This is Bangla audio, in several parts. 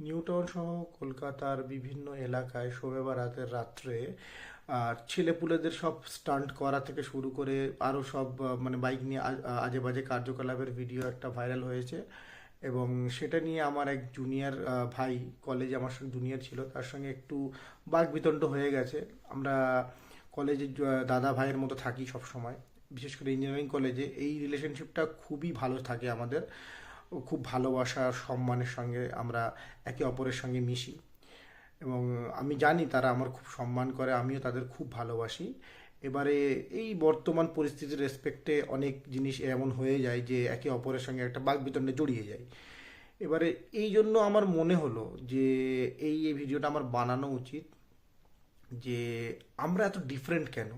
নিউটাউন সহ কলকাতার বিভিন্ন এলাকায় শবে বারাতের রাত্রে ছেলেপুলেদের সব স্টান্ট করা থেকে শুরু করে আরও সব মানে বাইক নিয়ে আজে বাজে কার্যকলাপের ভিডিও একটা ভাইরাল হয়েছে। এবং সেটা নিয়ে আমার এক জুনিয়র ভাই, কলেজে আমার সঙ্গে জুনিয়র ছিল, তার সঙ্গে একটু বাকবিতণ্ড হয়ে গেছে। আমরা কলেজে দাদা ভাইয়ের মতো থাকি সব সময়, বিশেষ করে ইঞ্জিনিয়ারিং কলেজে এই রিলেশনশিপটা খুবই ভালো থাকে আমাদের। ও খুব ভালোবাসা সম্মানের সঙ্গে আমরা একে অপরের সঙ্গে মিশি, এবং আমি জানি তারা আমার খুব সম্মান করে, আমিও তাদের খুব ভালোবাসি। এবারে এই বর্তমান পরিস্থিতির রেসপেক্টে অনেক জিনিস এমন হয়ে যায় যে একে অপরের সঙ্গে একটা বাকবিতণ্ডে জড়িয়ে যায়। এবারে এই জন্য আমার মনে হলো যে এই ভিডিওটা আমার বানানো উচিত, যে আমরা এত ডিফারেন্ট কেন,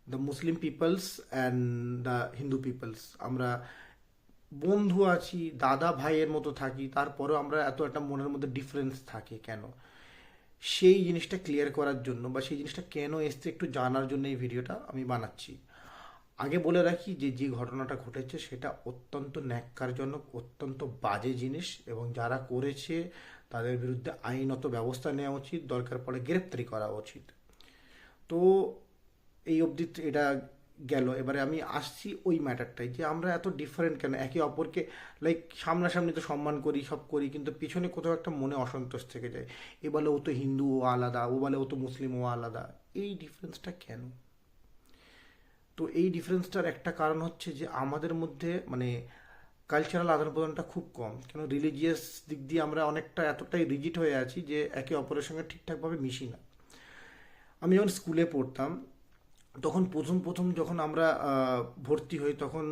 the Muslim peoples and the Hindu peoples. আমরা বন্ধু আছি, দাদা ভাইয়ের মতো থাকি, তারপরেও আমরা এত একটা মনের মধ্যে ডিফারেন্স থাকে কেন? সেই জিনিসটা ক্লিয়ার করার জন্য বা সেই জিনিসটা কেন এসছে একটু জানার জন্য এই ভিডিওটা আমি বানাচ্ছি। আগে বলে রাখি যে যে ঘটনাটা ঘটেছে সেটা অত্যন্ত ন্যাক্কারজনক, অত্যন্ত বাজে জিনিস, এবং যারা করেছে তাদের বিরুদ্ধে আইনত ব্যবস্থা নেওয়া উচিত, দরকার পড়ে গ্রেপ্তারি করা উচিত। তো এই অবধি এটা গেল। এবারে আমি আসছি ওই ম্যাটারটাই, যে আমরা এত ডিফারেন্ট কেন একে অপরকে, লাইক সামনাসামনি তো সম্মান করি সব করি, কিন্তু পিছনে কোথাও একটা মনে অসন্তোষ থেকে যায়। এ বলে ও তো হিন্দু, ও আলাদা, ও বলে ও তো মুসলিম, ও আলাদা। এই ডিফারেন্সটা কেন? তো এই ডিফারেন্সটার একটা কারণ হচ্ছে যে আমাদের মধ্যে মানে কালচারাল আদান প্রদানটা খুব কম। কেন, রিলিজিয়াস দিক দিয়ে আমরা অনেকটা এতটাই রিজিড হয়ে আছি যে একে অপরের সঙ্গে ঠিকঠাকভাবে মিশি না। আমি যখন স্কুলে পড়তাম, তখন প্রথম প্রথম যখন আমরা ভর্তি হই, তখন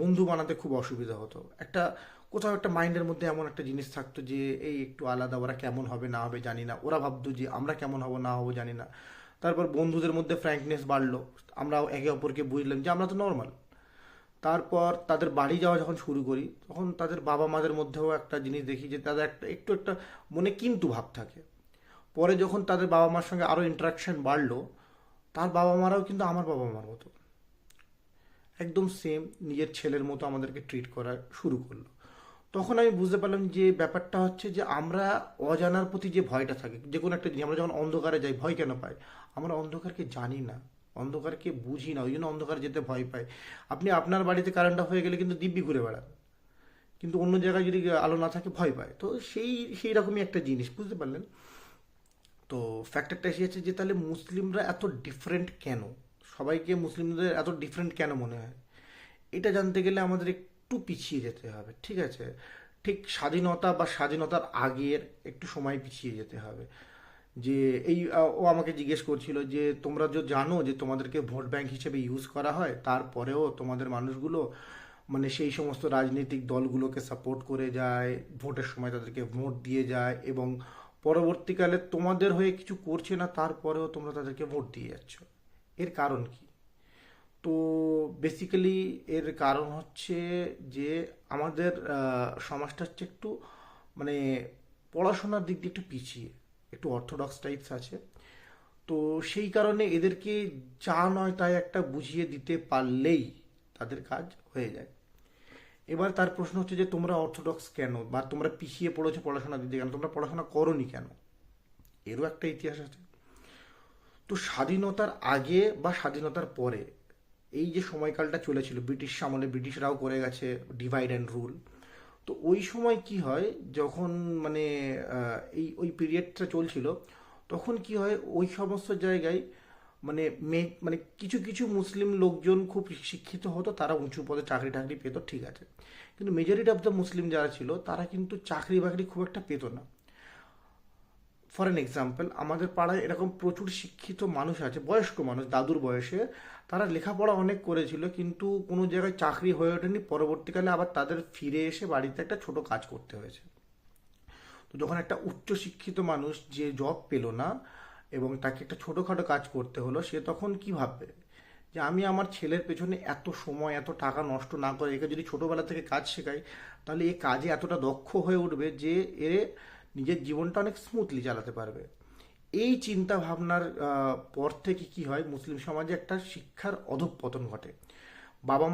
বন্ধু বানাতে খুব অসুবিধা হতো। একটা কোথাও একটা মাইন্ডের মধ্যে এমন একটা জিনিস থাকতো যে এই একটু আলাদা, ওরা কেমন হবে না হবে জানি না, ওরা ভাবতো যে আমরা কেমন হব না হবো জানি না। তারপর বন্ধুদের মধ্যে ফ্র্যাঙ্কনেস বাড়লো, আমরা একে অপরকে বুঝলাম যে আমরা তো নর্মাল। তারপর তাদের বাড়ি যাওয়া যখন শুরু করি, তখন তাদের বাবা মাদের মধ্যেও একটা জিনিস দেখি যে তাদের একটা মনে কিন্তু ভাব থাকে। পরে যখন তাদের বাবা মার সঙ্গে আরও ইন্টারাকশন বাড়লো, তার বাবা মারাও কিন্তু আমার বাবা মার মতো, একদম সেম নিজের ছেলের মতো আমাদেরকে ট্রিট করা শুরু করলো। তখন আমি বুঝতে পারলাম যে ব্যাপারটা হচ্ছে যে আমরা অজানার প্রতি যে ভয়টা থাকে, যে কোনো একটা জিনিস আমরা যখন অন্ধকারে যাই ভয় কেন পাই? আমরা অন্ধকারকে জানি না, অন্ধকারকে বুঝি না, ওই জন্য অন্ধকারে যেতে ভয় পাই। আপনি আপনার বাড়িতে কারেন্টটা হয়ে গেলে কিন্তু দিব্যি ঘুরে বেড়ান, কিন্তু অন্য জায়গায় যদি আলো না থাকে ভয় পায়। তো সেই রকমই একটা জিনিস, বুঝতে পারলেন? তো ফ্যাক্টরটা এসে যাচ্ছে যে তাহলে মুসলিমরা এত ডিফারেন্ট কেন, সবাইকে মুসলিমদের এত ডিফারেন্ট কেন মনে হয়? এটা জানতে গেলে আমাদের একটু পিছিয়ে যেতে হবে, ঠিক আছে? ঠিক স্বাধীনতা বা স্বাধীনতার আগের একটু সময় পিছিয়ে যেতে হবে। যে ও আমাকে জিজ্ঞেস করছিল যে তোমরা যে জানো যে তোমাদেরকে ভোট ব্যাংক হিসেবে ইউজ করা হয়, তারপরেও তোমাদের মানুষগুলো মানে সেই সমস্ত রাজনৈতিক দলগুলোকে সাপোর্ট করে যায়, ভোটের সময় তাদেরকে ভোট দিয়ে যায়, এবং পরবর্তীকালে তোমাদের হয়ে কিছু করছে না, তারপরেও তোমরা তাদেরকে ভোট দিয়ে যাচ্ছ। এর কারণ কি? তো বেসিক্যালি এর কারণ হচ্ছে যে আমাদের সমাজটা হচ্ছে একটু মানে পড়াশোনার দিক দিয়ে একটু পিছিয়ে, একটু অর্থোডক্স টাইপস আছে। তো সেই কারণে এদেরকে যা নয় তাই একটা বুঝিয়ে দিতে পারলেই তাদের কাজ হয়ে যায়। এবার তার প্রশ্ন হচ্ছে যে তোমরা অর্থোডক্স কেন, বা তোমরা পিছিয়ে পড়েছো পড়াশোনার দিক দিয়ে কেন, তোমরা পড়াশোনা করোনি কেন? এরও একটা ইতিহাস আছে। তো স্বাধীনতার আগে বা স্বাধীনতার পরে এই যে সময়কালটা চলেছিল, ব্রিটিশ আমলে ব্রিটিশরাও করে গেছে ডিভাইড অ্যান্ড রুল। তো ওই সময় কি হয়, যখন মানে এই ওই পিরিয়ডটা চলছিল, তখন কি হয় ওই সমস্ত জায়গায় মানে মানে কিছু কিছু মুসলিম লোকজন খুব শিক্ষিত হতো, তারা উঁচু পদে চাকরি টাকরি পেতো, ঠিক আছে। কিন্তু মেজরিটি অফ দ্য মুসলিম যারা ছিল তারা কিন্তু চাকরি বাকরি খুব একটা পেতো না। ফর অ্যান এক্সাম্পল, আমাদের পাড়ায় এরকম প্রচুর শিক্ষিত মানুষ আছে, বয়স্ক মানুষ দাদুর বয়সে, তারা লেখাপড়া অনেক করেছিল কিন্তু কোনো জায়গায় চাকরি হয়ে ওঠেনি, পরবর্তীকালে আবার তাদের ফিরে এসে বাড়িতে একটা ছোট কাজ করতে হয়েছে। তো যখন একটা উচ্চ শিক্ষিত মানুষ যে জব পেল না এবং তাকে একটা ছোটোখাটো কাজ করতে হলো, সে তখন কি ভাববে যে আমি আমার ছেলের পেছনে এত সময় এত টাকা নষ্ট না করে একে যদি ছোটোবেলা থেকে কাজ শেখাই, তাহলে এ কাজে এতটা দক্ষ হয়ে উঠবে যে এ নিজের জীবনটা অনেক স্মুথলি চালাতে পারবে। এই চিন্তা ভাবনার পর থেকে কি হয়, মুসলিম সমাজে একটা শিক্ষার অধঃপতন ঘটে। বাবা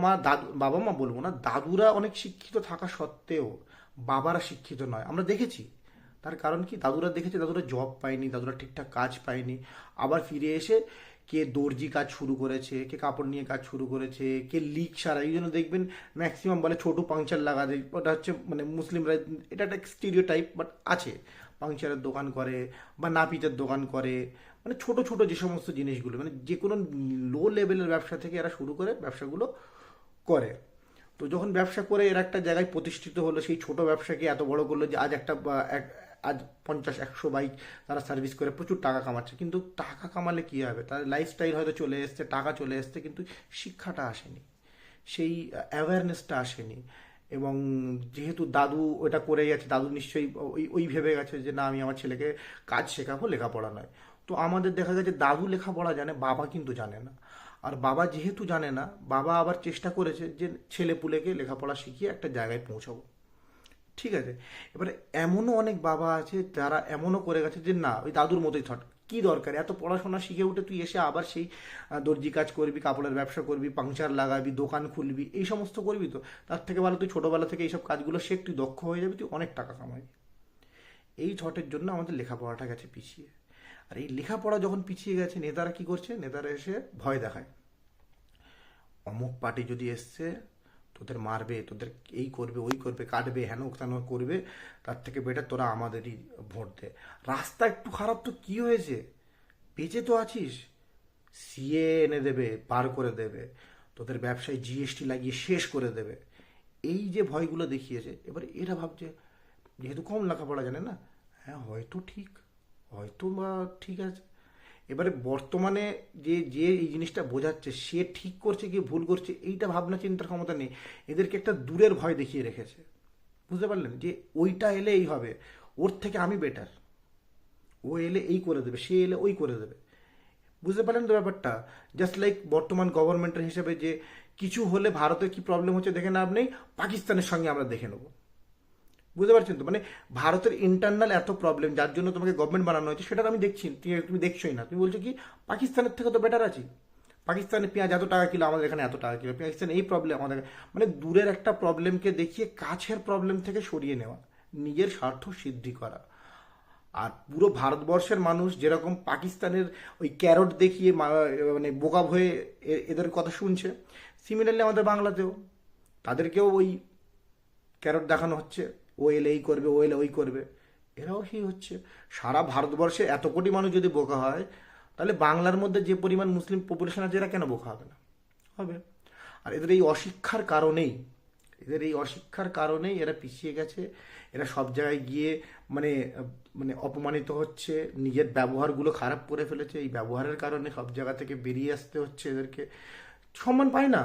মা বলবো না, দাদুরা অনেক শিক্ষিত থাকা সত্ত্বেও বাবারা শিক্ষিত নয়, আমরা দেখেছি। তার কারণ কি, দাদুরা দেখেছে দাদুরা জব পায়নি, দাদুরা ঠিকঠাক কাজ পায়নি, আবার ফিরে এসে কে দর্জি কাজ শুরু করেছে, কে কাপড় নিয়ে কাজ শুরু করেছে, কে লিক সারা। এই জন্য দেখবেন ম্যাক্সিমাম বলে ছোটো পাংচার লাগা দেয়, ওটা হচ্ছে মানে মুসলিমরা, এটা একটা স্টিরিও টাইপ বাট আছে, পাংচারের দোকান করে বা নাপিতের দোকান করে, মানে ছোট ছোট যে সমস্ত জিনিসগুলো, মানে যে কোনো লো লেভেলের ব্যবসা থেকে এরা শুরু করে ব্যবসাগুলো করে। তো যখন ব্যবসা করে এর একটা জায়গায় প্রতিষ্ঠিত হলো, সেই ছোট ব্যবসাকে এত বড় করলো যে আজ আজ 50-100 বাইক তারা সার্ভিস করে প্রচুর টাকা কামাচ্ছে। কিন্তু টাকা কামালে কী হবে, তার লাইফস্টাইল হয়তো চলে এসছে, টাকা চলে এসছে, কিন্তু শিক্ষাটা আসেনি, সেই অ্যাওয়ারনেসটা আসেনি। এবং যেহেতু দাদু ওটা করে গেছে, দাদু নিশ্চয়ই ওই ভেবে গেছে যে না, আমি আমার ছেলেকে কাজ শেখাবো, লেখাপড়া নয়। তো আমাদের দেখা গেছে দাদু লেখাপড়া জানে, বাবা কিন্তু জানে না। আর বাবা যেহেতু জানে না, বাবা আবার চেষ্টা করেছে যে ছেলে পুলেকে লেখাপড়া শিখিয়ে একটা জায়গায় পৌঁছাবো। ঠিক আছে, এবারে এমনও অনেক বাবা আছে যারা এমনও করে গেছে যে না, ওই দাদুর মতোই থট, কি দরকার এত পড়াশোনা শিখে উঠে তুই এসে আবার সেই দর্জি কাজ করবি, কাপড়ের ব্যবসা করবি, পাংচার লাগাবি, দোকান খুলবি, এই সমস্ত করবি। তো তার থেকে ভালো তুই ছোটোবেলা থেকে এইসব কাজগুলো শেখ, তুই দক্ষ হয়ে যাবি, তুই অনেক টাকা কামাবি। এই থটের জন্য আমাদের লেখাপড়াটা গেছে পিছিয়ে। আর এই লেখাপড়া যখন পিছিয়ে গেছে, নেতারা কি করছে, নেতারা এসে ভয় দেখায়, অমুক পার্টি যদি এসছে তোদের মারবে, তোদের এই করবে, ওই করবে, কাটবে, হেন তেন করবে, তার থেকে বেটার তোরা আমাদেরই ভোট দে। রাস্তা একটু খারাপ তো কি হয়েছে, বেঁচে তো আছিস, সিএ এনে দেবে, পার করে দেবে, তোদের ব্যবসায় জিএসটি লাগিয়ে শেষ করে দেবে। এই যে ভয়গুলো দেখিয়েছে, এবার এরা ভাবছে যেহেতু কম লেখাপড়া জানে না, হ্যাঁ হয়তো ঠিক, হয়তো বা ঠিক আছে। এবারে বর্তমানে যে যে এই জিনিসটা বোঝাচ্ছে, সে ঠিক করছে কি ভুল করছে এইটা ভাবনা চিন্তার ক্ষমতা নেই, এদেরকে একটা দূরের ভয় দেখিয়ে রেখেছে। বুঝতে পারলেন, যে ওইটা এলে এই হবে, ওর থেকে আমি বেটার, ও এলে এই করে দেবে, সে এলে ওই করে দেবে। বুঝতে পারলেন তো ব্যাপারটা? জাস্ট লাইক বর্তমান গভর্নমেন্টের হিসেবে যে কিছু হলে ভারতের কি প্রবলেম হচ্ছে দেখে লাভ নেই, পাকিস্তানের সঙ্গে আমরা দেখে নেবো। বুঝতে পারছেন তো, মানে ভারতের ইন্টারনাল এত প্রবলেম যার জন্য তোমাকে গভর্নমেন্ট বানানো হয়েছে, সেটা তো আমি দেখছি, তুমি দেখছোই না। তুমি বলছো কি পাকিস্তানের থেকে তো বেটার আছি, পাকিস্তানে পেঁয়াজ এত টাকা কিলো, আমাদের এখানে এত টাকা কিলো, পাকিস্তানে এই প্রবলেম আমাদের, মানে দূরের একটা প্রবলেমকে দেখিয়ে কাছের প্রবলেম থেকে সরিয়ে নেওয়া, নিজের স্বার্থ সিদ্ধি করা। আর পুরো ভারতবর্ষের মানুষ যেরকম পাকিস্তানের ওই ক্যারট দেখিয়ে মানে বোকা হয়ে এদের কথা শুনছে, সিমিলারলি আমাদের বাংলাতেও তাদেরকেও ওই ক্যারট দেখানো হচ্ছে, ও এলে এই করবে, ও এলে ওই করবে, এরাও সেই হচ্ছে। সারা ভারতবর্ষে এত কোটি মানুষ যদি বোকা হয়, তাহলে বাংলার মধ্যে যে পরিমাণ মুসলিম পপুলেশন আছে, এরা কেন বোকা হবে না? হবে। আর এদের এই অশিক্ষার কারণেই, এরা পিছিয়ে গেছে। এরা সব জায়গায় গিয়ে মানে মানে অপমানিত হচ্ছে, নিজের ব্যবহারগুলো খারাপ করে ফেলেছে, এই ব্যবহারের কারণে সব জায়গা থেকে বেরিয়ে আসতে হচ্ছে এদেরকে। সম্মান পায় না,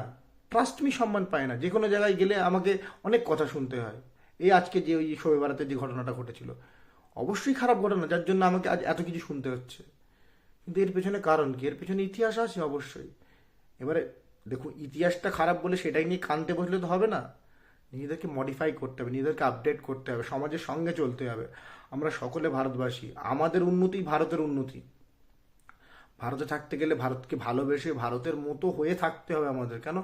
ট্রাস্ট মি, সম্মান পায় না। যে কোনো জায়গায় গেলে আমাকে অনেক কথা শুনতে হয়। এই আজকে যে ওই শোবে বেড়াতে যে ঘটনাটা ঘটেছিল, অবশ্যই খারাপ ঘটনা, যার জন্য আমাকে আজ এত কিছু শুনতে হচ্ছে। কিন্তু এর পেছনে কারণ কি, এর পেছনে ইতিহাস আছে অবশ্যই। এবারে দেখুন, ইতিহাসটা খারাপ বলে সেটাই নিয়ে কানতে বসলে তো হবে না, নিজেদেরকে মডিফাই করতে হবে, নিজেদেরকে আপডেট করতে হবে, সমাজের সঙ্গে চলতে হবে। আমরা সকলে ভারতবাসী, আমাদের উন্নতি ভারতের উন্নতি। ভারতে থাকতে গেলে ভারতকে ভালোবেসে ভারতের মতো হয়ে থাকতে হবে আমাদের। কেন,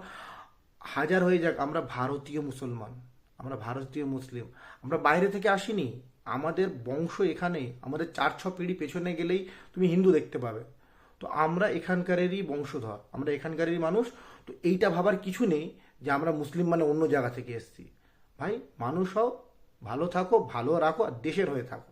হাজার হয়ে যাক, আমরা ভারতীয় মুসলমান, আমরা ভারতীয় মুসলিম, আমরা বাইরে থেকে আসিনি, আমাদের বংশ এখানে, আমাদের 4-6 পিঁড়ি পেছনে গেলেই তুমি হিন্দু দেখতে পাবে। তো আমরা এখানকারেরই বংশধর, আমরা এখানকারেরই মানুষ। তো এইটা ভাবার কিছু নেই যে আমরা মুসলিম মানে অন্য জায়গা থেকে এসেছি। ভাই, মানুষ হও, ভালো থাকো, ভালো রাখো, আর দেশের হয়ে থাকো।